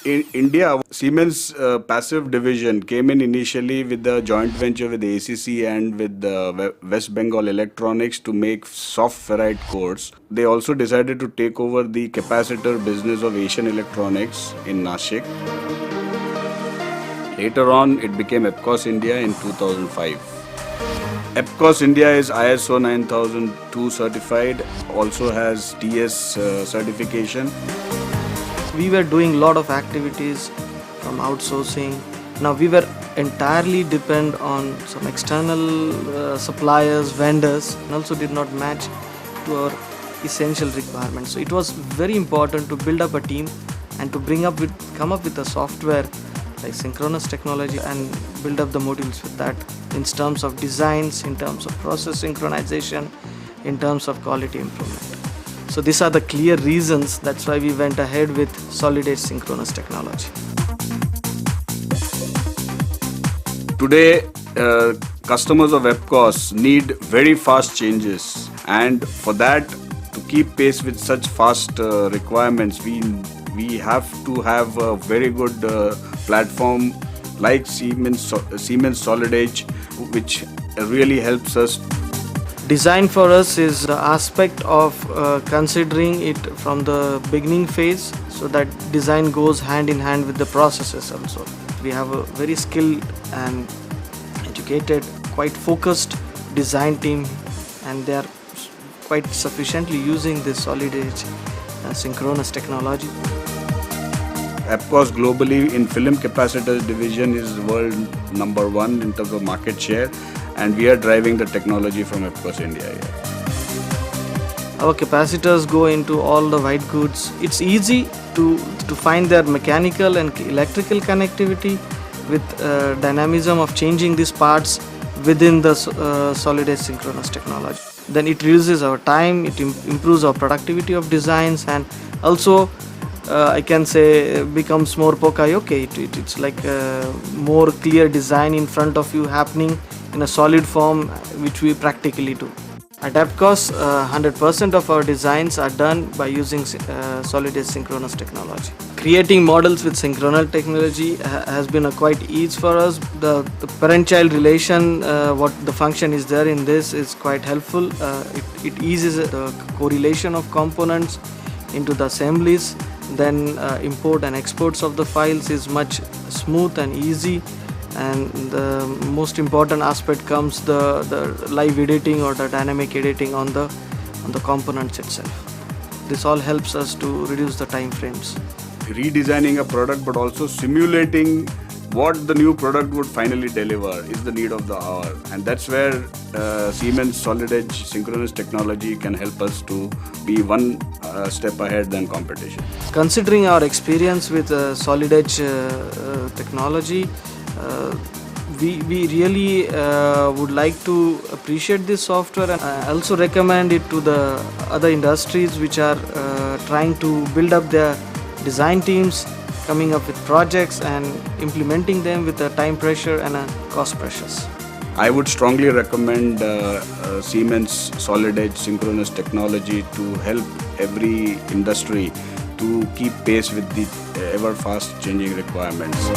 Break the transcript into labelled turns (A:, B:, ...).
A: In India, Siemens passive division came in initially with the joint venture with ACC and with the West Bengal Electronics to make soft ferrite cores. They also decided to take over the capacitor business of Asian Electronics in Nashik. Later on, it became EPCOS India in 2005. EPCOS India is ISO 9002 certified, also has TS certification.
B: We were doing a lot of activities from outsourcing. Now we were entirely depend on some external suppliers, vendors, and also did not match to our essential requirements. So it was very important to build up a team and to come up with a software like synchronous technology and build up the modules with that in terms of designs, in terms of process synchronization, in terms of quality improvement. So these are the clear reasons. That's why we went ahead with solid edge synchronous technology.
A: Today, customers of EPCOS need very fast changes, and for that, to keep pace with such fast requirements, we have to have a very good platform like Siemens Solid Edge, which really helps us.
B: Design for us is the aspect of considering it from the beginning phase, so that design goes hand in hand with the processes also. We have a very skilled and educated, quite focused design team, and they are quite sufficiently using this solid edge synchronous technology.
A: EPCOS globally in film capacitors division is world number one in terms of market share, and we are driving the technology from EPCOS India here.
B: Our capacitors go into all the white goods. It's easy to find their mechanical and electrical connectivity with dynamism of changing these parts within the solid edge synchronous technology. Then it reduces our time, it improves our productivity of designs, and also I can say becomes more poka-yoke. It's like a more clear design in front of you happening in a solid form, which we practically do. At EPCOS, 100% of our designs are done by using solid edge synchronous technology. Creating models with synchronous technology has been a quite ease for us. The parent-child relation, what the function is there in this is quite helpful. It eases the correlation of components into the assemblies. Then import and exports of the files is much smooth and easy. And the most important aspect comes the live editing or the dynamic editing on the components itself. This all helps us to reduce the time frames.
A: Redesigning a product but also simulating what the new product would finally deliver is the need of the hour, and that's where Siemens Solid Edge synchronous technology can help us to be one step ahead than competition.
B: Considering our experience with Solid Edge technology, we really would like to appreciate this software, and I also recommend it to the other industries which are trying to build up their design teams, coming up with projects and implementing them with the time pressure and cost pressures.
A: I would strongly recommend Siemens Solid Edge synchronous technology to help every industry to keep pace with the ever fast changing requirements.